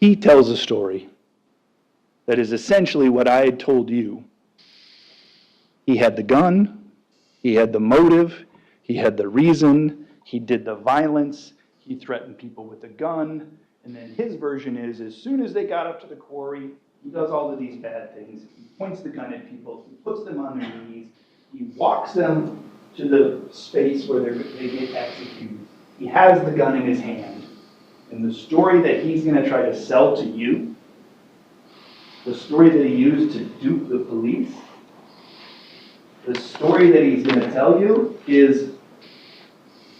He tells a story that is essentially what I had told you. He had the gun, he had the motive, he had the reason, he did the violence, he threatened people with the gun, and then his version is, as soon as they got up to the quarry, he does all of these bad things. He points the gun at people, he puts them on their knees, he walks them to the space where they get executed. He has the gun in his hand. And the story that he's going to try to sell to you, the story that he used to dupe the police, the story that he's going to tell you is,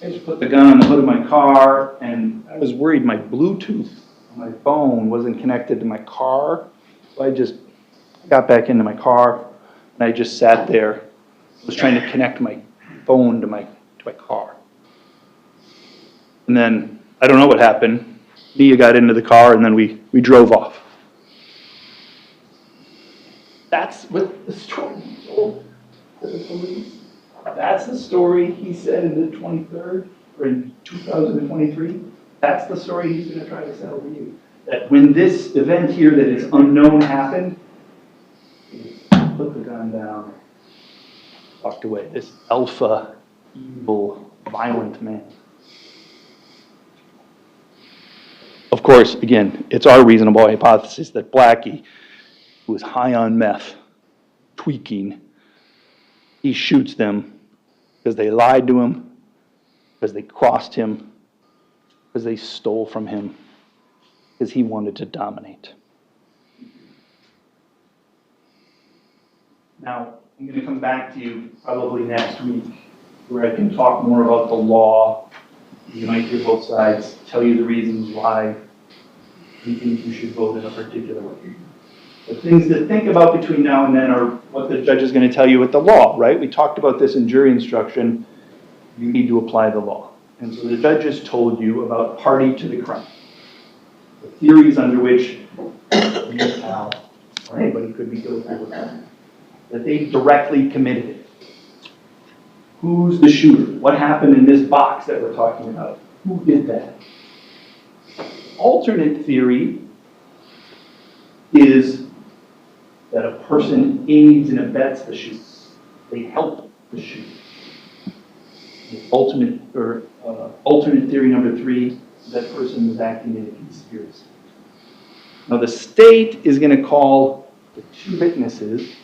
I just put the gun on the hood of my car, and I was worried my Bluetooth on my phone wasn't connected to my car. So I just got back into my car, and I just sat there. I was trying to connect my phone to my car. And then, I don't know what happened. Nya got into the car, and then we drove off. That's what the story he told to the police. That's the story he said in the 23rd, or in 2023. That's the story he's going to try to sell to you. That when this event here that is unknown happened, he put the gun down, walked away. This alpha, evil, violent man. Of course, again, it's our reasonable hypothesis that Blackie, who was high on meth, tweaking, he shoots them because they lied to him, because they crossed him, because they stole from him, because he wanted to dominate. Now, I'm going to come back to you probably next week where I can talk more about the law. You might hear both sides, tell you the reasons why you think you should vote in a particular way. The things to think about between now and then are what the judge is going to tell you with the law, right? We talked about this in jury instruction. You need to apply the law. And so the judge has told you about party to the crime. The theories under which Nya Thao or anybody could be guilty of that. That they directly committed it. Who's the shooter? What happened in this box that we're talking about? Who did that? Alternate theory is that a person aids and abets the shooter. They help the shooter. The alternate theory number 3, that person was acting in a conspiracy. Now the state is going to call the 2 witnesses,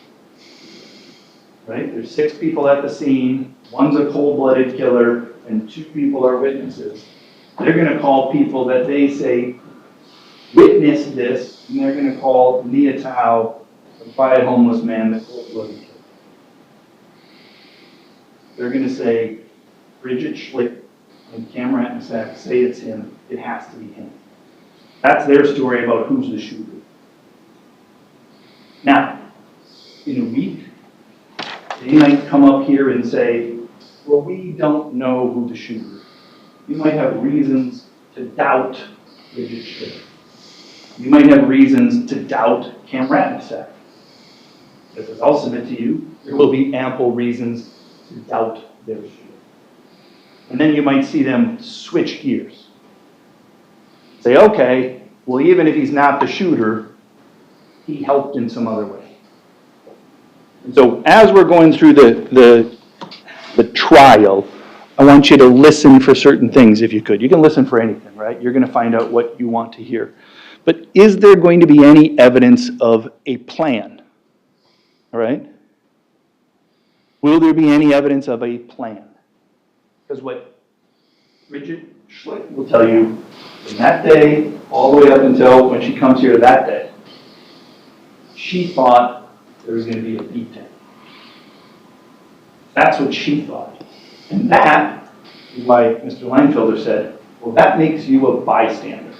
right? There's 6 people at the scene, one's a cold-blooded killer, and 2 people are witnesses. They're going to call people that they say witnessed this, and they're going to call Nya Thao, the quiet homeless man, the cold-blooded killer. They're going to say, Bridget Schlick and Cameron Atmasak say it's him. It has to be him. That's their story about who's the shooter. Now, in a week, they might come up here and say, well, we don't know who the shooter is. You might have reasons to doubt Bridget Schlick. You might have reasons to doubt Cameron Atmasak. Because I'll submit to you, there will be ample reasons to doubt their shooter. And then you might see them switch gears. Say, okay, well, even if he's not the shooter, he helped in some other way. And so as we're going through the trial, I want you to listen for certain things if you could. You can listen for anything, right? You're going to find out what you want to hear. But is there going to be any evidence of a plan? All right? Will there be any evidence of a plan? Because what Bridget Schlick will tell you from that day all the way up until when she comes here that day, she thought there was going to be a beat down. That's what she thought. And that is why Mr. Leinfelder said, well, that makes you a bystander.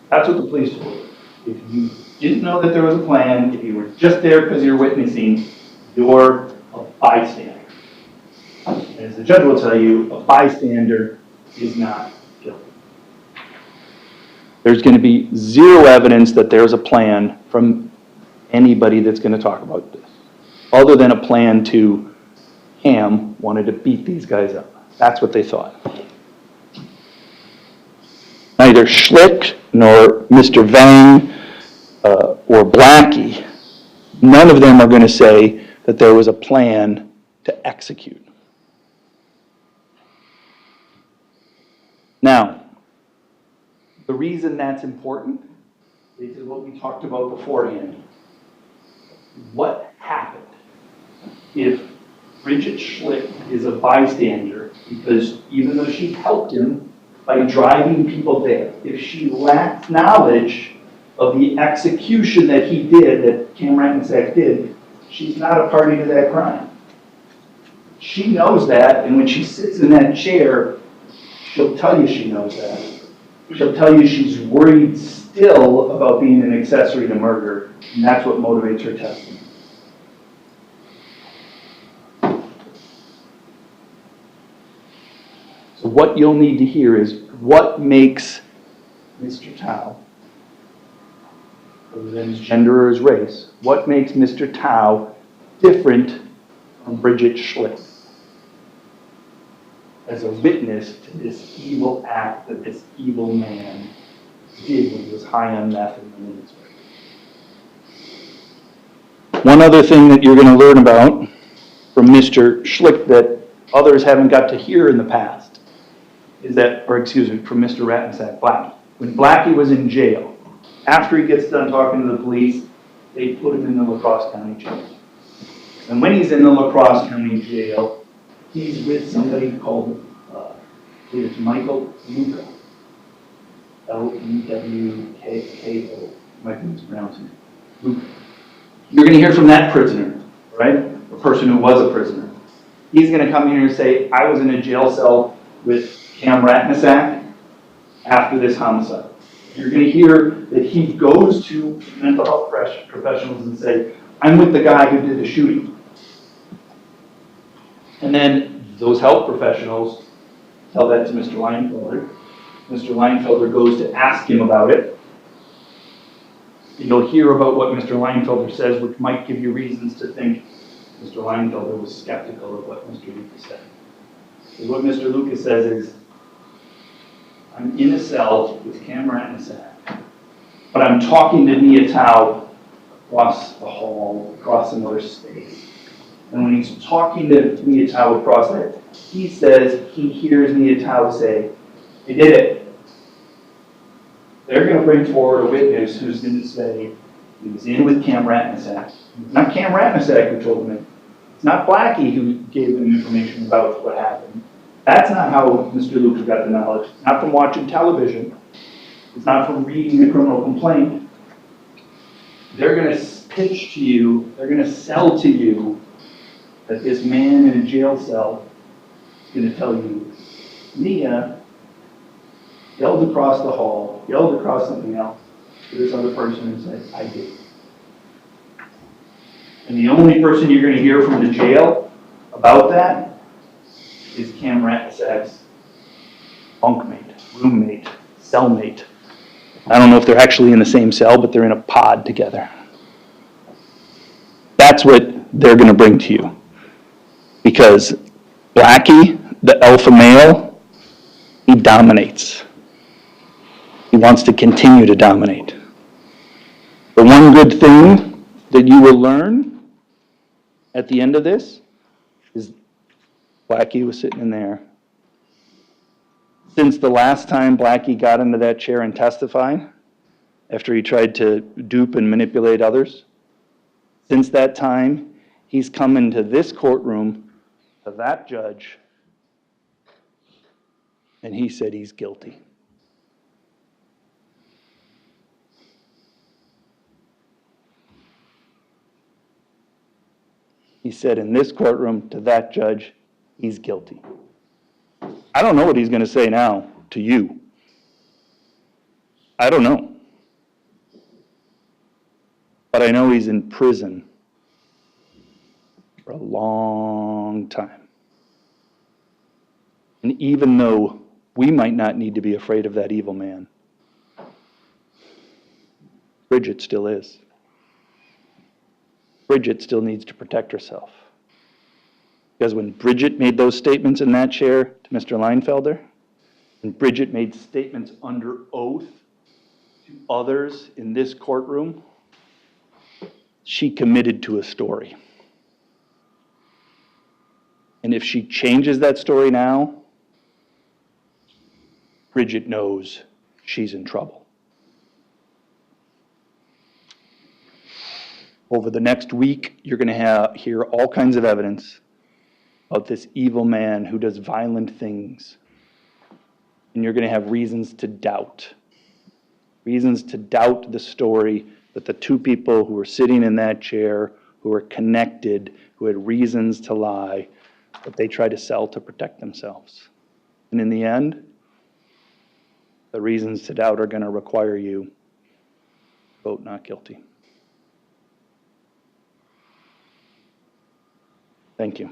That's what the police told her. If you didn't know that there was a plan, if you were just there because you're witnessing, you're a bystander. And as the judge will tell you, a bystander is not guilty. There's going to be zero evidence that there's a plan from anybody that's going to talk about this, other than a plan to Ham wanted to beat these guys up. That's what they thought. Now, neither Schlick nor Mr. Vang or Blackie, none of them are going to say that there was a plan to execute. Now, the reason that's important is what we talked about beforehand. What happened if Bridget Schlick is a bystander because even though she helped him by driving people there, if she lacked knowledge of the execution that he did, that Cam Ratnasak did, she's not a party to that crime. She knows that, and when she sits in that chair, she'll tell you she knows that. She'll tell you she's worried still about being an accessory to murder, and that's what motivates her testimony. So what you'll need to hear is what makes Mr. Thao, other than his gender or his race, what makes Mr. Thao different from Bridget Schlick as a witness to this evil act that this evil man did when he was high on meth and in his way. One other thing that you're going to learn about from Mr. Schlick that others haven't got to hear in the past is that, or excuse me, from Mr. Ratnasak, Blackie. When Blackie was in jail, after he gets done talking to the police, they put him in the La Crosse County Jail. And when he's in the La Crosse County Jail, he's with somebody called, I believe it's Michael Luca. L-E-W-K-K-O. Might be mispronouncing it. Luca. You're going to hear from that prisoner, right? A person who was a prisoner. He's going to come here and say, I was in a jail cell with Cam Ratnasak after this homicide. You're going to hear that he goes to mental health professionals and say, I'm with the guy who did the shooting. And then those health professionals tell that to Mr. Leinfelder. Mr. Leinfelder goes to ask him about it. You'll hear about what Mr. Leinfelder says, which might give you reasons to think Mr. Leinfelder was skeptical of what Mr. Lucas said. So what Mr. Lucas says is, I'm in a cell with Cam Ratnasak, but I'm talking to Nya Thao across the hall, across another space. And when he's talking to Nya Thao across that, he says he hears Nya Thao say, I did it. They're going to bring forward a witness who's going to say he was in with Cam Ratnasak. It's not Cam Ratnasak who told him it. It's not Blackie who gave them information about what happened. That's not how Mr. Lucas got the knowledge. It's not from watching television. It's not from reading the criminal complaint. They're going to pitch to you, they're going to sell to you that this man in a jail cell is going to tell you, Nya yelled across the hall, yelled across something else to this other person and said, I did. And the only person you're going to hear from the jail about that is Cam Ratnasak's bunkmate, roommate, cellmate. I don't know if they're actually in the same cell, but they're in a pod together. That's what they're going to bring to you. Because Blackie, the alpha male, he dominates. He wants to continue to dominate. The one good thing that you will learn at the end of this is Blackie was sitting in there. Since the last time Blackie got into that chair and testified, after he tried to dupe and manipulate others, since that time, he's come into this courtroom to that judge, and he said he's guilty. He said in this courtroom to that judge, he's guilty. I don't know what he's going to say now to you. I don't know. But I know he's in prison for a long time. And even though we might not need to be afraid of that evil man, Bridget still is. Bridget still needs to protect herself. Because when Bridget made those statements in that chair to Mr. Leinfelder, And Bridget made statements under oath to others in this courtroom. She committed to a story. And if she changes that story now, Bridget knows she's in trouble. Over the next week, you're going to hear all kinds of evidence about this evil man who does violent things. And you're going to have reasons to doubt the story that the two people who were sitting in that chair, who were connected, who had reasons to lie, that they tried to sell to protect themselves. And in the end, the reasons to doubt are going to require you to vote not guilty. Thank you.